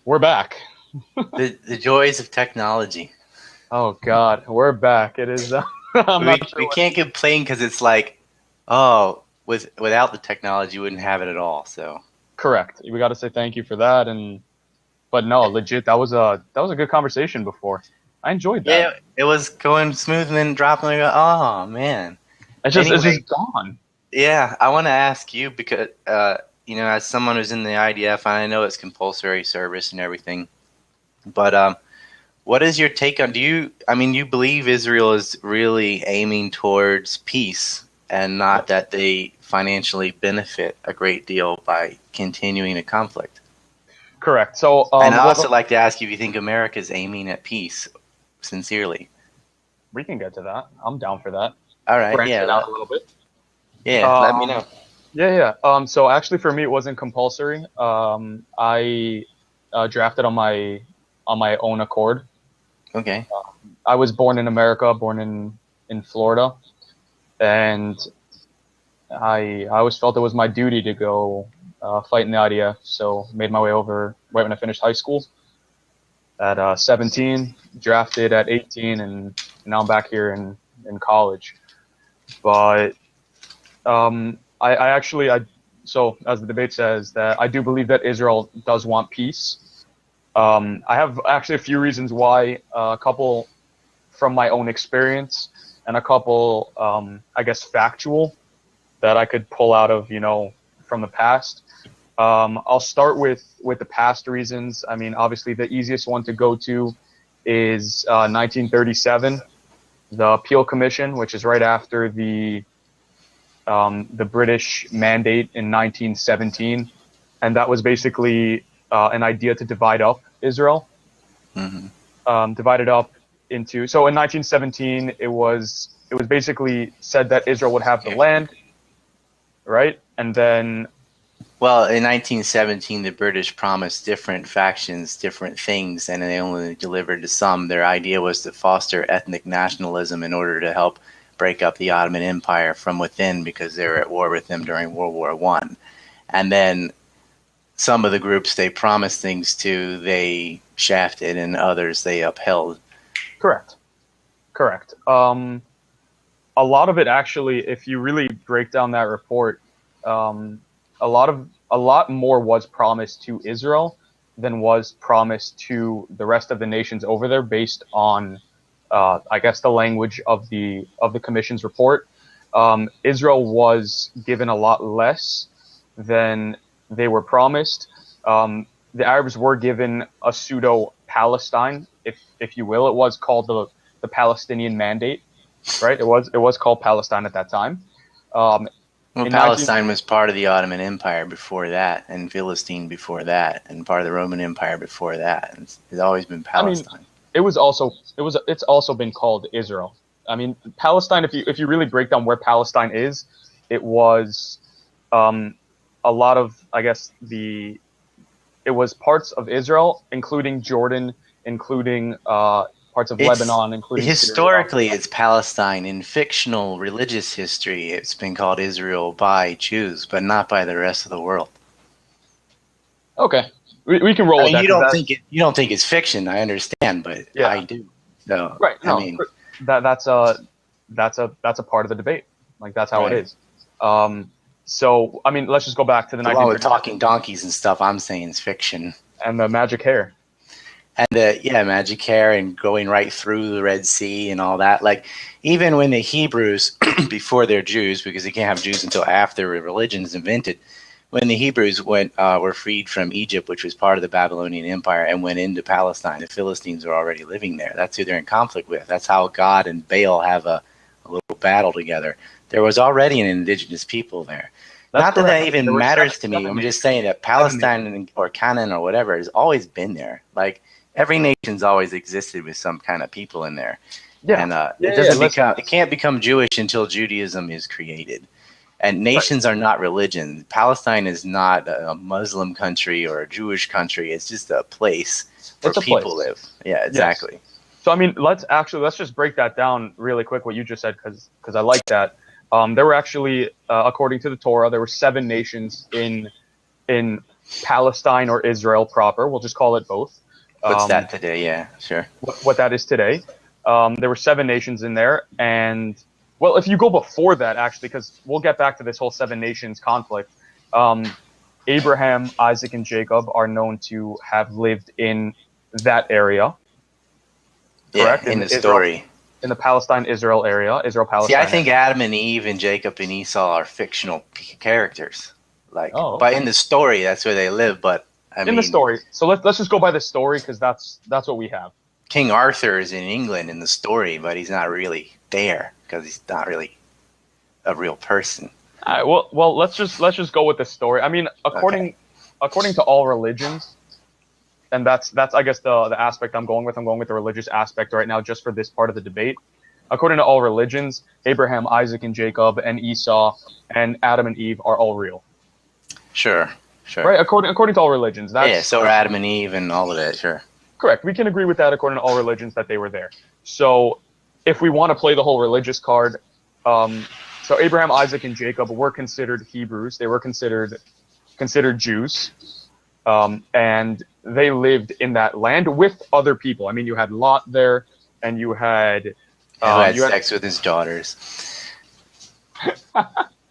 We're back. The joys of technology. Oh God, we're back. It is. I'm not We sure what. can't complain because it's like, oh, without the technology, you wouldn't have it at all. So Correct. We got to say thank you for that. And but no, legit, that was a good conversation before. I enjoyed that. yeah, it was going smooth and then dropping. Like, oh man. It's just Anyway, gone. yeah, I want to ask you because as someone who's in the IDF, and I know it's compulsory service and everything, but what is your take on? You believe Israel is really aiming towards peace and not Yes. that they financially benefit a great deal by continuing a conflict? Correct. So And I well, also like to ask you if you think America is aiming at peace sincerely. we can get to that. I'm down for that. All right, Branch it out a little bit. let me Um, know. yeah, yeah. So actually, for me, it wasn't compulsory. I drafted on my own accord. Okay. I was born in America, born in Florida, and I always felt it was my duty to go fight in the IDF. So made my way over right when I finished high school at 17, drafted at 18, and now I'm back here in college. But I actually so as the debate says that I do believe that Israel does want peace. I have actually a few reasons why. A couple from my own experience, and a couple, I guess, factual that I could pull out of from the past. I'll start with the past reasons. I mean, obviously, the easiest one to go to is 1937, the Peel Commission, which is right after the British mandate in 1917, and that was basically an idea to divide up Israel, Hmm. divided up into. So in 1917, it was basically said that Israel would have the land, right, and then Well, in 1917, the British promised different factions different things, and they only delivered to some. Their idea was to foster ethnic nationalism in order to help break up the Ottoman Empire from within because they were at war with them during World War One. And then some of the groups they promised things to, they shafted, and others they upheld. correct, correct. A lot of it actually, if you really break down that report, um, a lot more was promised to Israel than was promised to the rest of the nations over there, based on, I guess, the language of the commission's report. Israel was given a lot less than they were promised. The Arabs were given a pseudo Palestine, if you will. It was called the Palestinian Mandate, right? It was called Palestine at that time. Um, Well, in 19, Palestine was part of the Ottoman Empire before that, and Philistine before that, and part of the Roman Empire before that. It's always been I mean, Palestine. it's also been called Israel. I mean, Palestine. If you really break down where Palestine is, it was um, a lot of, I guess, it was parts of Israel, including Jordan, including parts of It's Lebanon, including Syria. historically it's Palestine. In fictional religious history, it's been called Israel by Jews, but not by the rest of the world. Okay, we can roll I with mean, that because that, you don't think it's fiction. I understand, but I yeah, do. So, right. I No, mean, that's a part of the debate. Like, that's how it right. is. Um, so I mean, let's just go back to the Along with 1937 talking donkeys and stuff, I'm saying it's fiction. and the magic hair. And yeah, magic hair and going right through the Red Sea and all that. Like even when the Hebrews, before they're Jews, because they can't have Jews until after religion is invented, when the Hebrews were freed from Egypt, which was part of the Babylonian Empire, and went into Palestine, the Philistines were already living there. That's who they're in conflict with. That's how God and Baal have a little battle together. There was already an indigenous people there. That's Not that that correct. There even were matters to me. seven I'm just nations. saying that 7 nations. Palestine or Canaan or whatever has always been there. Like every nation's always existed with some kind of people in there, Yeah, and yeah, yeah. Listen, it can't become Jewish until Judaism is created. And right. nations are not religion. Palestine is not a Muslim country or a Jewish country. It's just a place where It's a people place. live. Yeah, Yes. exactly. So I mean, let's just break that down really quick. What you just said, because I like that. There were actually, according to the Torah, there were 7 nations in in Palestine or Israel proper. We'll just call it both. What's that today? Yeah, sure. What that is today. There were 7 nations in there, and well, if you go before that, actually, because we'll get back to this whole 7 nations conflict. Abraham, Isaac, and Jacob are known to have lived in that area, correct? Yeah, in In the Israel, story. in the Palestine-Israel area, See, I Israel-Palestine think area. Adam and Eve and Jacob and Esau are fictional characters. Like, Oh, but okay. in the story, that's where they live. But I In the mean, story. So let's just go by the story because that's what we have. King Arthur is in England in the story, but he's not really there because he's not really a real person. All right, well, let's just go with the story. I mean, Okay. according to all religions, and that's I guess the aspect I'm going with. I'm going with the religious aspect right now, just for this part of the debate. According to all religions, Abraham, Isaac, and Jacob, and Esau, and Adam and Eve are all real, Sure. Sure. right? According to all religions, Yeah. that's So are Adam and Eve and all of it. Sure. correct. We can agree with that according to all religions that they were there. So, if we want to play the whole religious card, um, so Abraham, Isaac, and Jacob were considered Hebrews. They were considered Jews, and they lived in that land with other people. I mean, you had Lot there, and you had Who had you had sex with his daughters?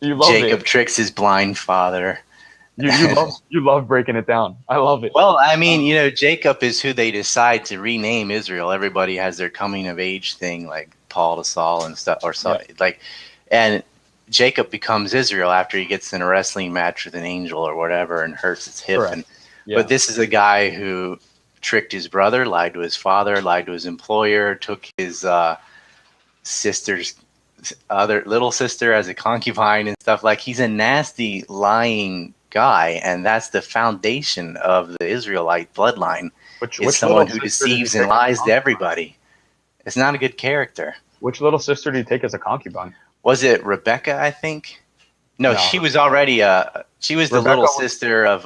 you love Jacob it. tricks his blind father. You love breaking it down. I love it. Well, I mean, Jacob is who they decide to rename Israel. Everybody has their coming of age thing, like Paul to Saul and stuff, or so, Yeah. like, and Jacob becomes Israel after he gets in a wrestling match with an angel or whatever and hurts his hip. Correct. And Yeah. but this is a guy who tricked his brother, lied to his father, lied to his employer, took his sister's other little sister as a concubine and stuff. Like, he's a nasty lying guy, and that's the foundation of the Israelite bloodline. Is Which someone little who sister did he deceives and take as a lies to concubine? everybody. It's not a good character. Which little sister did he take as a concubine? Was it Rebecca? I think. No, No, she was already she was the Rebecca little was sister of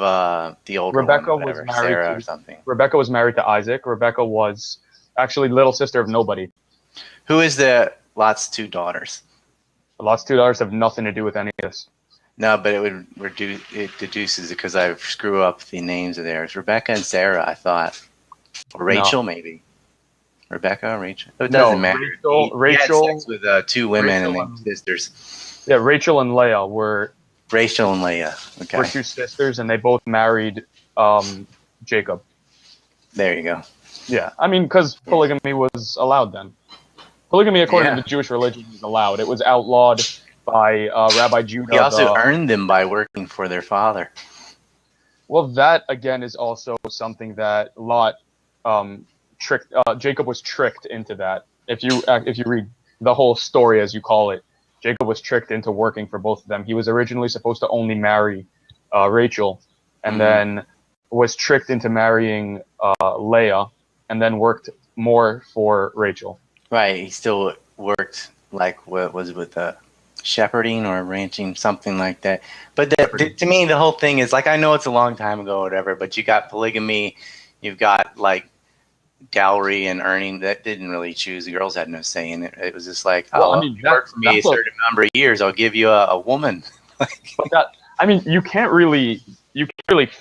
the older one, Rebecca was whatever, married Sarah or to something. Rebecca was married to Isaac. Rebecca was actually little sister of nobody. Who is the Lot's 2 daughters? Lot's 2 daughters have nothing to do with any of this. No, but it deduces it because I screw up the names of theirs. Rebecca and Sarah, I thought. Or Rachel, No, maybe. Rebecca or Rachel? It doesn't no. matter. Rachel, He had Rachel, sex with 2 women and Rachel then and sisters. yeah, Rachel and Leah Rachel and Leah. were Okay. 2 sisters, and they both married Jacob. There you go. Yeah, I mean, because Yeah. polygamy was allowed then. Polygamy, according to Yeah. the Jewish religion, was allowed. It was outlawed by Rabbi He Judah. also earned them by working for their father. Well, that again is also something that Lot tricked. Jacob was tricked into that. If you read the whole story as you call it, Jacob was tricked into working for both of them. He was originally supposed to only marry Rachel, and then was tricked into marrying Leah, and then worked more for Rachel. Right. He still worked like what was it, with shepherding or ranching, something like that. But to me, the whole thing is like, I know it's a long time ago or whatever, but you got polygamy, you've got like dowry and earning that didn't really choose. The girls had no say in it. It was just like, Well, I oh, mean you work for me a certain number of years, I'll give you a woman. but I mean, you can't really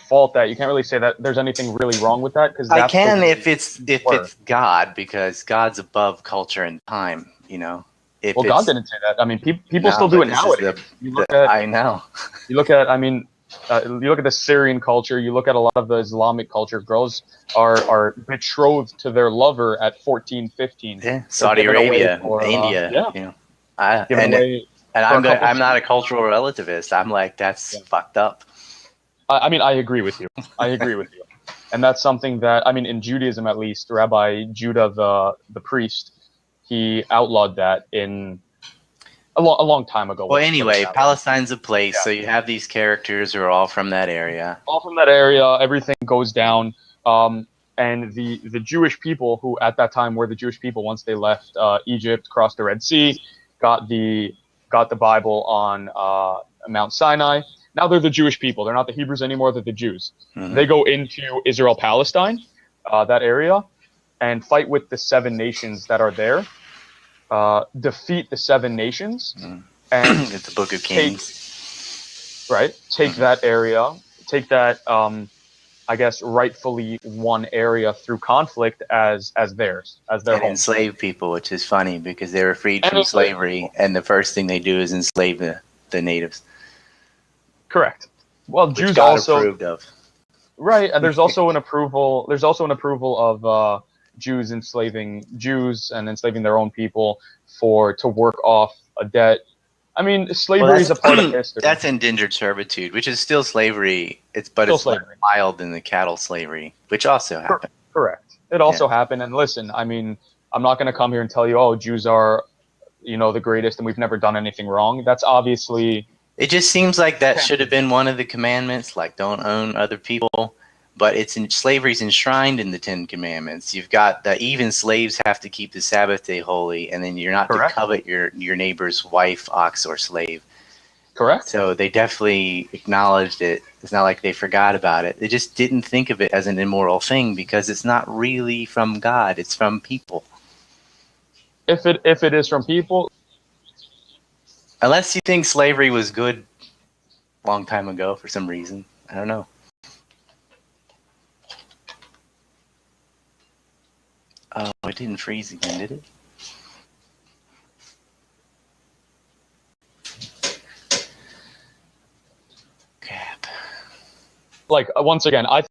fault that. You can't really say that there's anything really wrong with that because I that's can the way if it's God, because God's above culture and time. If well, God it's didn't say that. I mean, people no, still do but it this is nowadays. You look at, I know. I mean, you look at the Syrian culture. You look at a lot of the Islamic culture. Girls are betrothed to their lover at 14, 15. Yeah, They're Saudi given away Arabia, for India, yeah, I given away and for a couple. I'm not a cultural relativist. I'm like, that's Yeah. fucked up. I mean, I agree with you. I agree with you. And that's something that I mean, in Judaism at least, Rabbi Judah, the priest, he outlawed that in a long time ago. Well, Let's put it anyway, that way. Palestine's a place, Yeah. so you have these characters who are all from that area. All from that area, everything goes down. And the Jewish people, who at that time were the Jewish people, once they left Egypt, crossed the Red Sea, got the Bible on Mount Sinai. Now they're the Jewish people. They're not the Hebrews anymore. They're the Jews. Mm-hmm. They go into Israel, Palestine, that area, and fight with the 7 nations that are there. Defeat the 7 nations, and It's the Book of Kings. take that area, take that I guess rightfully won area through conflict as theirs, as their And home. enslave people, which is funny because they were freed And from enslaved slavery, people. and the first thing they do is enslave the natives, Correct. Well, which Jews God also approved of. right, and there's also an approval. There's also an approval of Jews enslaving Jews and enslaving their own people to work off a debt. I mean, Well, slavery is that's a part of history. that's indentured servitude, which is still slavery. Still It's less slavery. mild than the cattle slavery, which also happened. Correct. It Yeah. also happened. And listen, I mean, I'm not going to come here and tell you, oh, Jews are, the greatest and we've never done anything wrong. That's obviously It just seems like that should have been one of the commandments, like don't own other people. But slavery's enshrined in the Ten Commandments. You've got that even slaves have to keep the Sabbath day holy, and then you're not to correct. covet your neighbor's wife, ox, or slave. Correct. So they definitely acknowledged it. It's not like they forgot about it. They just didn't think of it as an immoral thing because it's not really from God. It's from people. If it is from people, Unless you think slavery was good a long time ago for some reason. I don't know. Oh, it didn't freeze again, did it? Crap. like once again, I